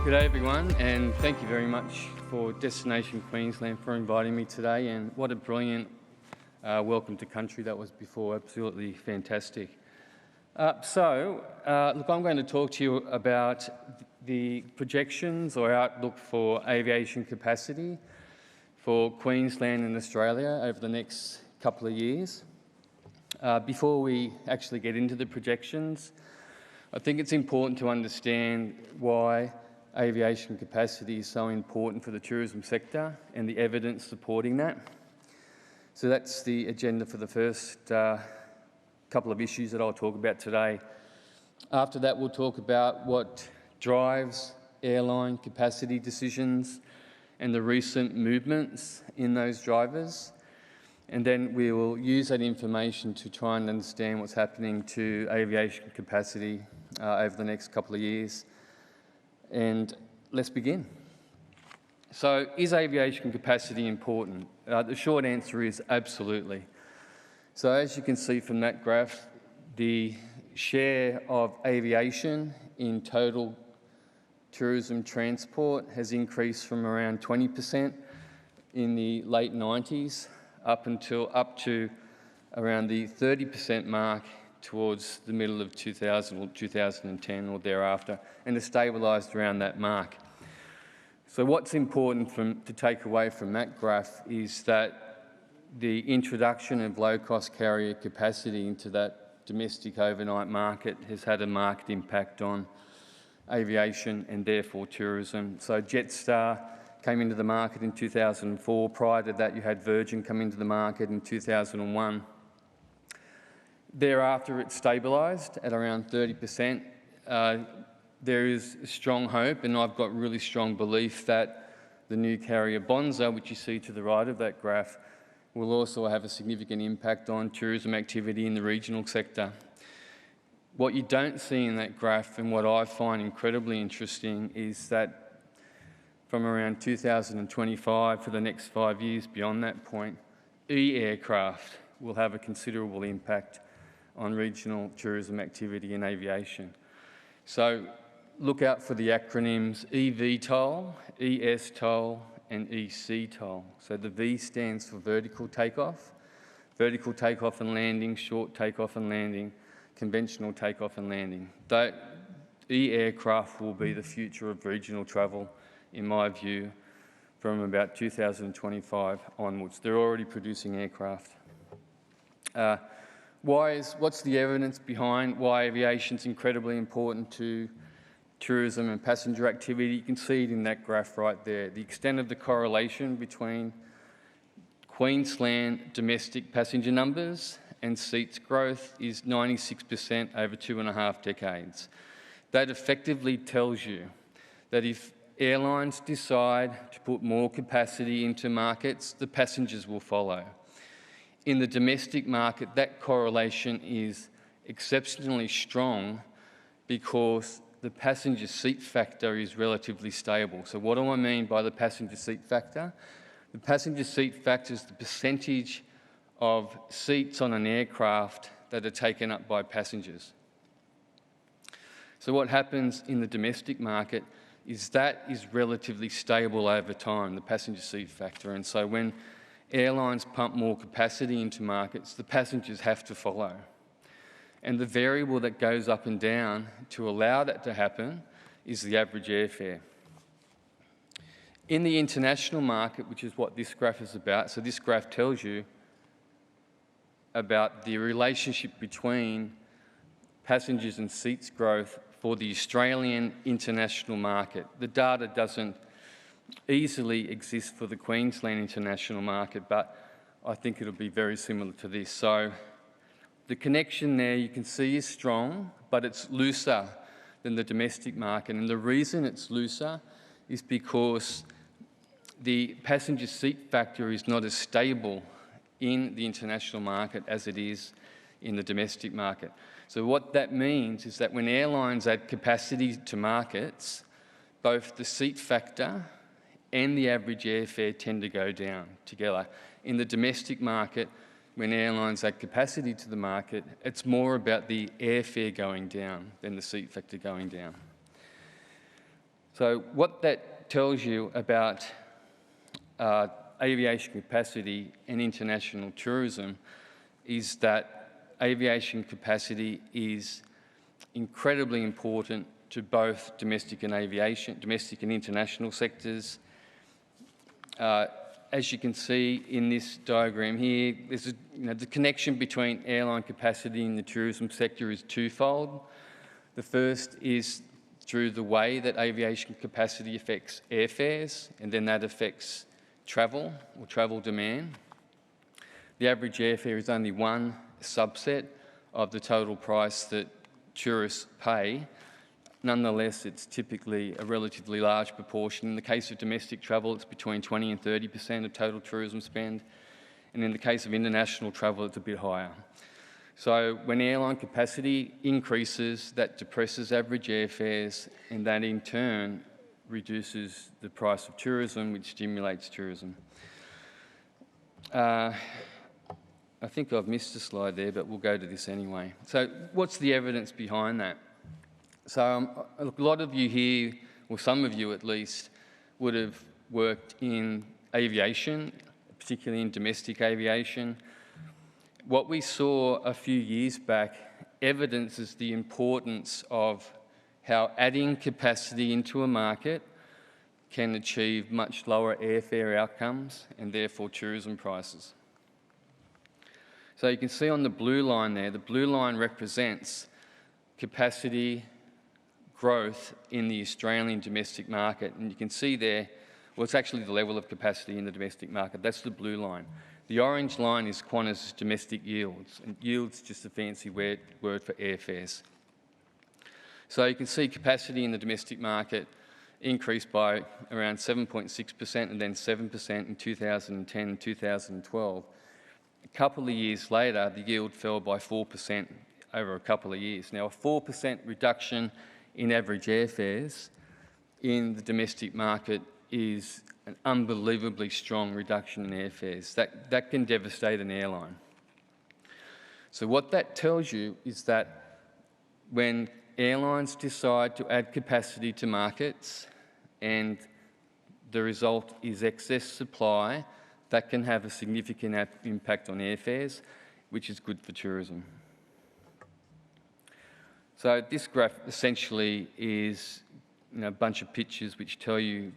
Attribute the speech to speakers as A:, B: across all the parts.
A: Good day everyone, and thank you very much for Destination Queensland for inviting me today, and what a brilliant welcome to country that was before, absolutely fantastic. Look, I'm going to talk to you about the projections or outlook for aviation capacity for Queensland and Australia over the next couple of years. Before we actually get into the projections, I think it's important to understand why aviation capacity is so important for the tourism sector and the evidence supporting that. So that's the agenda for the first couple of issues that I'll talk about today. After that, we'll talk about what drives airline capacity decisions and the recent movements in those drivers. And then we will use that information to try and understand what's happening to aviation capacity over the next couple of years. And let's begin. So, is aviation capacity important? The short answer is absolutely. So as you can see from that graph, the share of aviation in total tourism transport has increased from around 20% in the late 90s up to around the 30% mark towards the middle of 2000 or 2010 or thereafter, and has stabilised around that mark. So what's important to take away from that graph is that the introduction of low-cost carrier capacity into that domestic overnight market has had a marked impact on aviation and therefore tourism. So Jetstar came into the market in 2004. Prior to that, you had Virgin come into the market in 2001. Thereafter, it stabilised at around 30%. There is strong hope, and I've got really strong belief that the new carrier Bonza, which you see to the right of that graph, will also have a significant impact on tourism activity in the regional sector. What you don't see in that graph, and what I find incredibly interesting, is that from around 2025 for the next 5 years beyond that point, e-aircraft will have a considerable impact on regional tourism activity and aviation. So look out for the acronyms eVTOL, eSTOL and eCTOL. So the V stands for vertical takeoff and landing, short takeoff and landing, conventional takeoff and landing. That e-aircraft will be the future of regional travel, in my view, from about 2025 onwards. They're already producing aircraft. What's the evidence behind why aviation is incredibly important to tourism and passenger activity? You can see it in that graph right there. The extent of the correlation between Queensland domestic passenger numbers and seats growth is 96% over 2.5 decades. That effectively tells you that if airlines decide to put more capacity into markets, the passengers will follow. In the domestic market, that correlation is exceptionally strong because the passenger seat factor is relatively stable. So what do I mean by the passenger seat factor? The passenger seat factor is the percentage of seats on an aircraft that are taken up by passengers. So what happens in the domestic market is that is relatively stable over time, the passenger seat factor. And so when airlines pump more capacity into markets, the passengers have to follow. And the variable that goes up and down to allow that to happen is the average airfare. In the international market, which is what this graph is about, so this graph tells you about the relationship between passengers and seats growth for the Australian international market. The data doesn't easily exist for the Queensland international market, but I think it'll be very similar to this. So the connection there you can see is strong, but it's looser than the domestic market. And the reason it's looser is because the passenger seat factor is not as stable in the international market as it is in the domestic market. So what that means is that when airlines add capacity to markets, both the seat factor and the average airfare tend to go down together. In the domestic market, when airlines add capacity to the market, it's more about the airfare going down than the seat factor going down. So what that tells you about aviation capacity and international tourism is that aviation capacity is incredibly important to both domestic and international sectors. As you can see in this diagram here, there's the connection between airline capacity and the tourism sector is twofold. The first is through the way that aviation capacity affects airfares, and then that affects travel or travel demand. The average airfare is only one subset of the total price that tourists pay. Nonetheless, it's typically a relatively large proportion. In the case of domestic travel, it's between 20 and 30% of total tourism spend. And in the case of international travel, it's a bit higher. So when airline capacity increases, that depresses average airfares, and that in turn reduces the price of tourism, which stimulates tourism. I think I've missed a slide there, but we'll go to this anyway. So what's the evidence behind that? So a lot of you here, or some of you at least, would have worked in aviation, particularly in domestic aviation. What we saw a few years back evidences the importance of how adding capacity into a market can achieve much lower airfare outcomes and therefore tourism prices. So you can see on the blue line there, the blue line represents capacity growth in the Australian domestic market. And you can see there, well, it's actually the level of capacity in the domestic market. That's the blue line. The orange line is Qantas domestic yields, and yields just a fancy word for airfares. So you can see capacity in the domestic market increased by around 7.6% and then 7% in 2010 and 2012. A couple of years later, the yield fell by 4% over a couple of years. Now, a 4% reduction in average airfares in the domestic market is an unbelievably strong reduction in airfares. That can devastate an airline. So what that tells you is that when airlines decide to add capacity to markets and the result is excess supply, that can have a significant impact on airfares, which is good for tourism. So this graph essentially is a bunch of pictures which tell you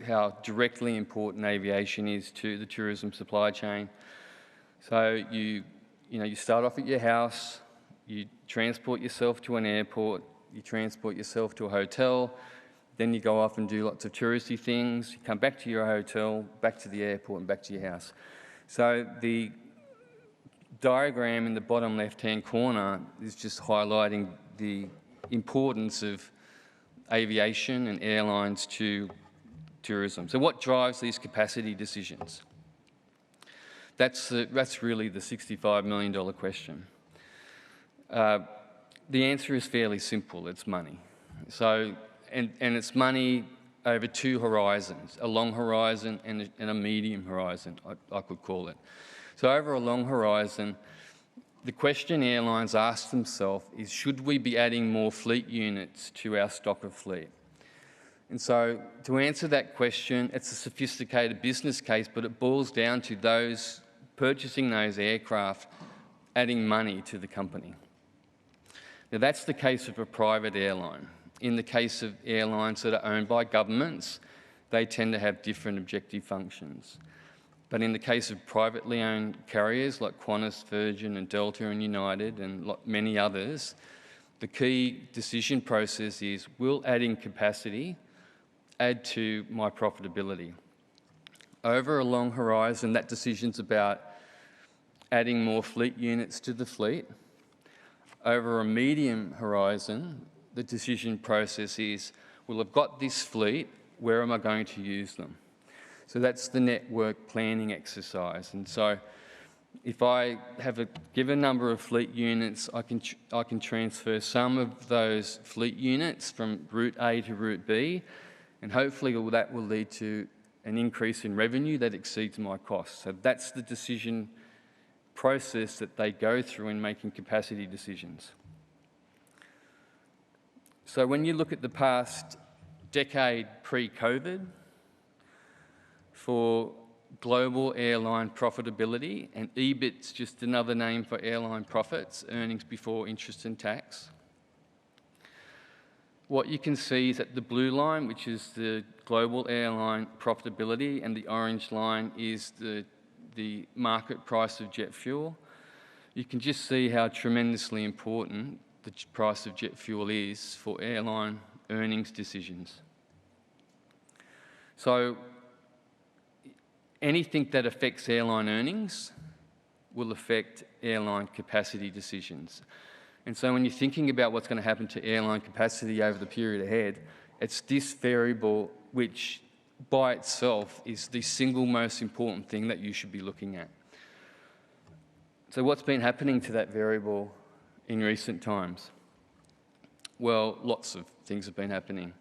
A: how directly important aviation is to the tourism supply chain. So you start off at your house, you transport yourself to an airport, you transport yourself to a hotel, then you go off and do lots of touristy things, you come back to your hotel, back to the airport and back to your house. So the diagram in the bottom left-hand corner is just highlighting the importance of aviation and airlines to tourism. So what drives these capacity decisions? That's really the $65 million question. The answer is fairly simple, it's money. So, and it's money over two horizons, a long horizon and a medium horizon, I could call it. So over a long horizon, the question airlines ask themselves is, should we be adding more fleet units to our stock of fleet? And so to answer that question, it's a sophisticated business case, but it boils down to those purchasing those aircraft adding money to the company. Now that's the case of a private airline. In the case of airlines that are owned by governments, they tend to have different objective functions. But in the case of privately owned carriers like Qantas, Virgin and Delta and United and many others, the key decision process is, will adding capacity add to my profitability? Over a long horizon, that decision's about adding more fleet units to the fleet. Over a medium horizon, the decision process is, well, I've got this fleet, where am I going to use them? So that's the network planning exercise. And so if I have a given number of fleet units, I can transfer some of those fleet units from route A to route B, and hopefully all that will lead to an increase in revenue that exceeds my costs. So that's the decision process that they go through in making capacity decisions. So when you look at the past decade pre-COVID for global airline profitability, and EBIT's just another name for airline profits, earnings before interest and tax. What you can see is that the blue line, which is the global airline profitability, and the orange line is the market price of jet fuel. You can just see how tremendously important the price of jet fuel is for airline earnings decisions. So anything that affects airline earnings will affect airline capacity decisions. And so when you're thinking about what's going to happen to airline capacity over the period ahead, it's this variable which by itself is the single most important thing that you should be looking at. So what's been happening to that variable in recent times? Well, lots of things have been happening.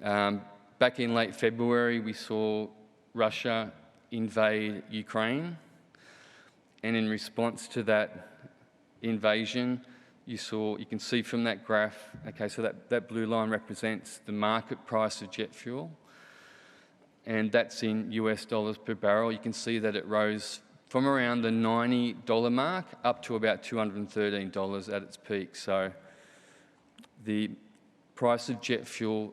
A: Back in late February, we saw Russia invade Ukraine, and in response to that invasion, you can see from that graph, okay, so that blue line represents the market price of jet fuel, and that's in US dollars per barrel. You can see that it rose from around the $90 mark up to about $213 at its peak. So the price of jet fuel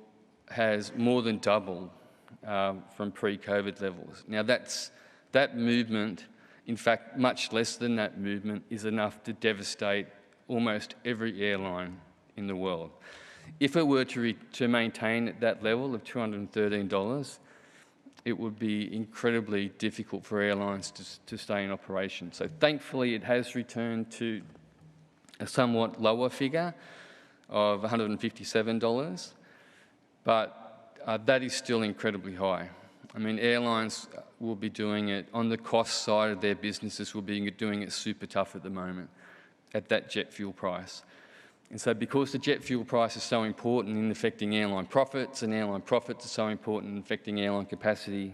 A: has more than doubled from pre-COVID levels. Now that movement, in fact, much less than that movement, is enough to devastate almost every airline in the world. If it were to maintain at that level of $213, it would be incredibly difficult for airlines to stay in operation. So thankfully, it has returned to a somewhat lower figure of $157, but that is still incredibly high. I mean, airlines will be doing it, on the cost side of their businesses, will be doing it super tough at the moment at that jet fuel price. And so because the jet fuel price is so important in affecting airline profits, and airline profits are so important in affecting airline capacity,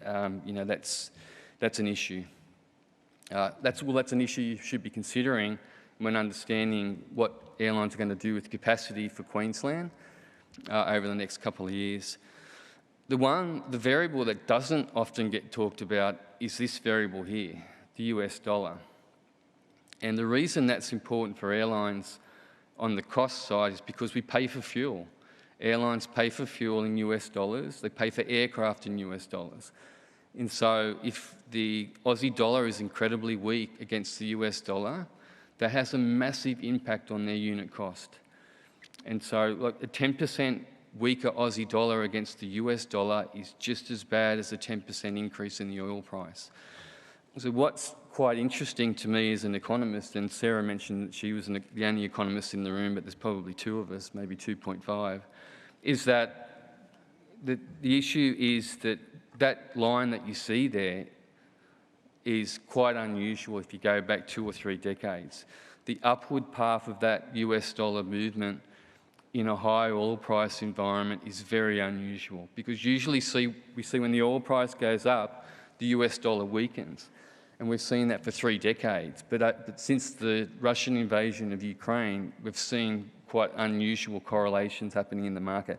A: that's an issue. That's an issue you should be considering when understanding what airlines are going to do with capacity for Queensland over the next couple of years. The variable that doesn't often get talked about is this variable here, the US dollar. And the reason that's important for airlines on the cost side is because we pay for fuel. Airlines pay for fuel in US dollars, they pay for aircraft in US dollars. And so if the Aussie dollar is incredibly weak against the US dollar, that has a massive impact on their unit cost. And so like a 10% weaker Aussie dollar against the US dollar is just as bad as a 10% increase in the oil price. So what's quite interesting to me as an economist, and Sarah mentioned that she was the only economist in the room, but there's probably two of us, maybe 2.5, is that the issue is that line that you see there is quite unusual if you go back 2 or 3 decades. The upward path of that US dollar movement in a high oil price environment is very unusual, because usually we see when the oil price goes up, the US dollar weakens. And we've seen that for 3 decades. But since the Russian invasion of Ukraine, we've seen quite unusual correlations happening in the market.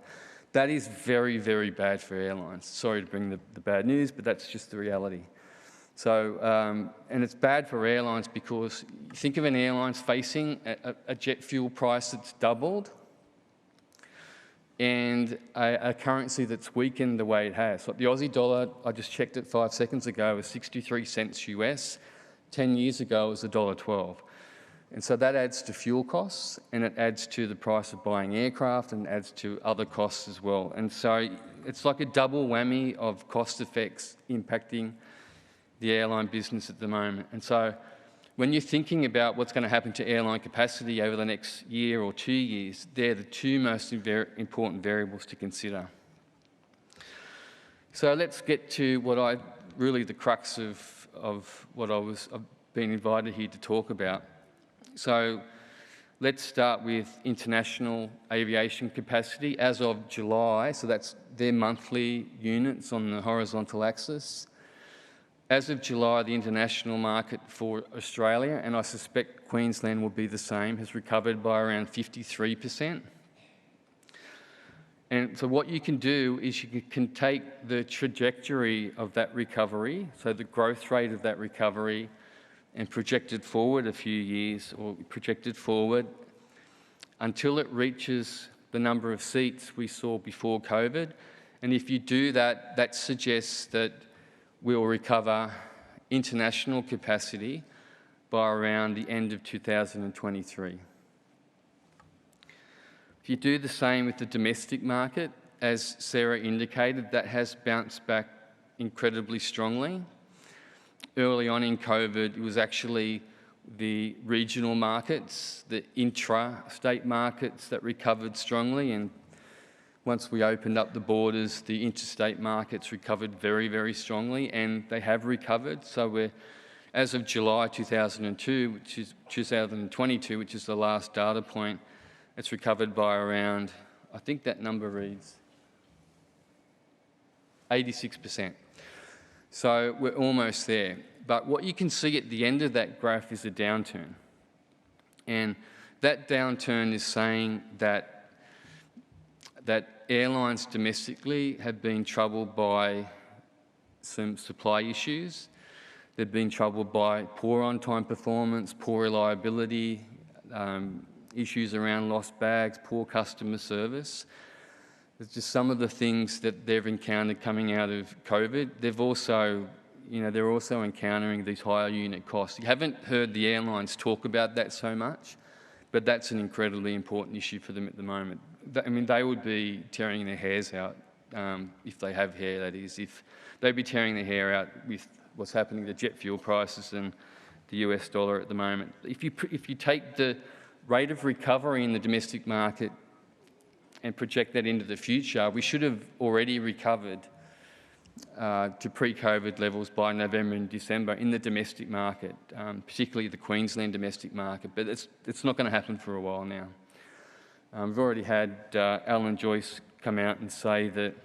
A: That is very, very bad for airlines. Sorry to bring the bad news, but that's just the reality. So, and it's bad for airlines because think of an airline facing a jet fuel price that's doubled and a currency that's weakened the way it has. Like the Aussie dollar, I just checked it 5 seconds ago, was 63 cents US. 10 years ago, it was $1.12. And so that adds to fuel costs, and it adds to the price of buying aircraft, and adds to other costs as well. And so it's like a double whammy of cost effects impacting the airline business at the moment. And so when you're thinking about what's going to happen to airline capacity over the next year or 2 years, they're the 2 most important variables to consider. So let's get to really the crux of what I've been invited here to talk about. So let's start with international aviation capacity. As of July, so that's their monthly units on the horizontal axis. As of July, the international market for Australia, and I suspect Queensland will be the same, has recovered by around 53%. And so what you can do is you can take the trajectory of that recovery, so the growth rate of that recovery, and project it forward a few years, or project it forward until it reaches the number of seats we saw before COVID. And if you do that, that suggests that we'll recover international capacity by around the end of 2023. If you do the same with the domestic market, as Sarah indicated, that has bounced back incredibly strongly. Early on in COVID, it was actually the regional markets, the intra-state markets that recovered strongly, and once we opened up the borders, the interstate markets recovered very, very strongly, and they have recovered. So we're, as of July 2022, which is the last data point, it's recovered by around, I think that number reads 86%. So we're almost there. But what you can see at the end of that graph is a downturn. And that downturn is saying that airlines domestically have been troubled by some supply issues. They've been troubled by poor on-time performance, poor reliability, issues around lost bags, poor customer service. It's just some of the things that they've encountered coming out of COVID. They've also, they're also encountering these higher unit costs. You haven't heard the airlines talk about that so much, but that's an incredibly important issue for them at the moment. I mean, they would be tearing their hairs out, if they have hair, that is. If they'd be tearing their hair out with what's happening to jet fuel prices and the US dollar at the moment. If you take the rate of recovery in the domestic market and project that into the future, we should have already recovered to pre-COVID levels by November and December in the domestic market, particularly the Queensland domestic market, but it's not going to happen for a while now. We've already had Alan Joyce come out and say that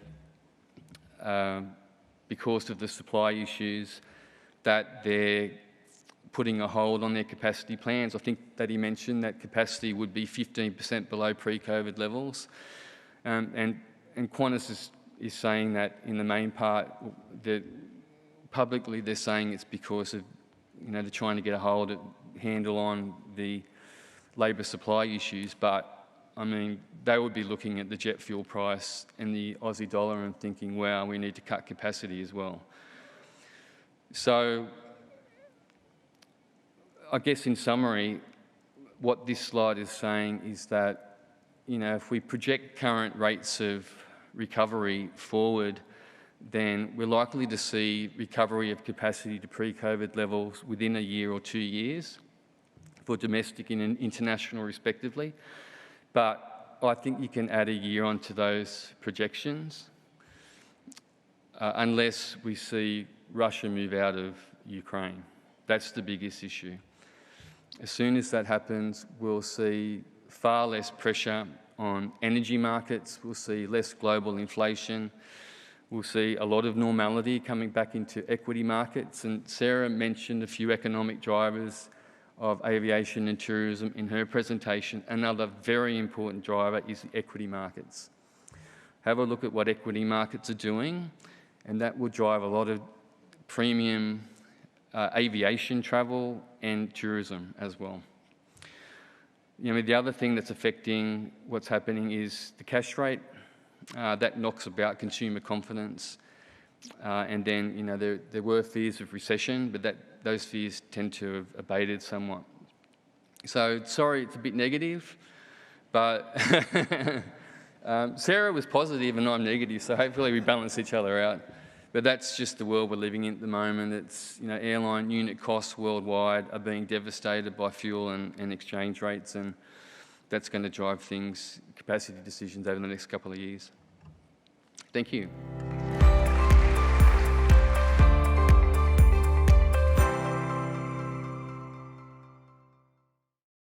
A: because of the supply issues that they're putting a hold on their capacity plans. I think that he mentioned that capacity would be 15% below pre-COVID levels. And Qantas is saying that in the main part, that publicly they're saying it's because of, they're trying to get a handle on the labour supply issues. But, I mean, they would be looking at the jet fuel price and the Aussie dollar and thinking, wow, we need to cut capacity as well. So, I guess in summary, what this slide is saying is that, if we project current rates of recovery forward, then we're likely to see recovery of capacity to pre-COVID levels within a year or 2 years for domestic and international respectively. But I think you can add a year onto those projections unless we see Russia move out of Ukraine. That's the biggest issue. As soon as that happens, we'll see far less pressure on energy markets, we'll see less global inflation, we'll see a lot of normality coming back into equity markets. And Sarah mentioned a few economic drivers of aviation and tourism in her presentation. Another very important driver is the equity markets. Have a look at what equity markets are doing, and that will drive a lot of premium aviation travel and tourism as well. The other thing that's affecting what's happening is the cash rate. That knocks about consumer confidence. And then, there were fears of recession, but those fears tend to have abated somewhat. So, sorry, it's a bit negative, but Sarah was positive and I'm negative, so hopefully we balance each other out. But that's just the world we're living in at the moment. It's, airline unit costs worldwide are being devastated by fuel and exchange rates, and that's going to drive capacity decisions over the next couple of years. Thank you.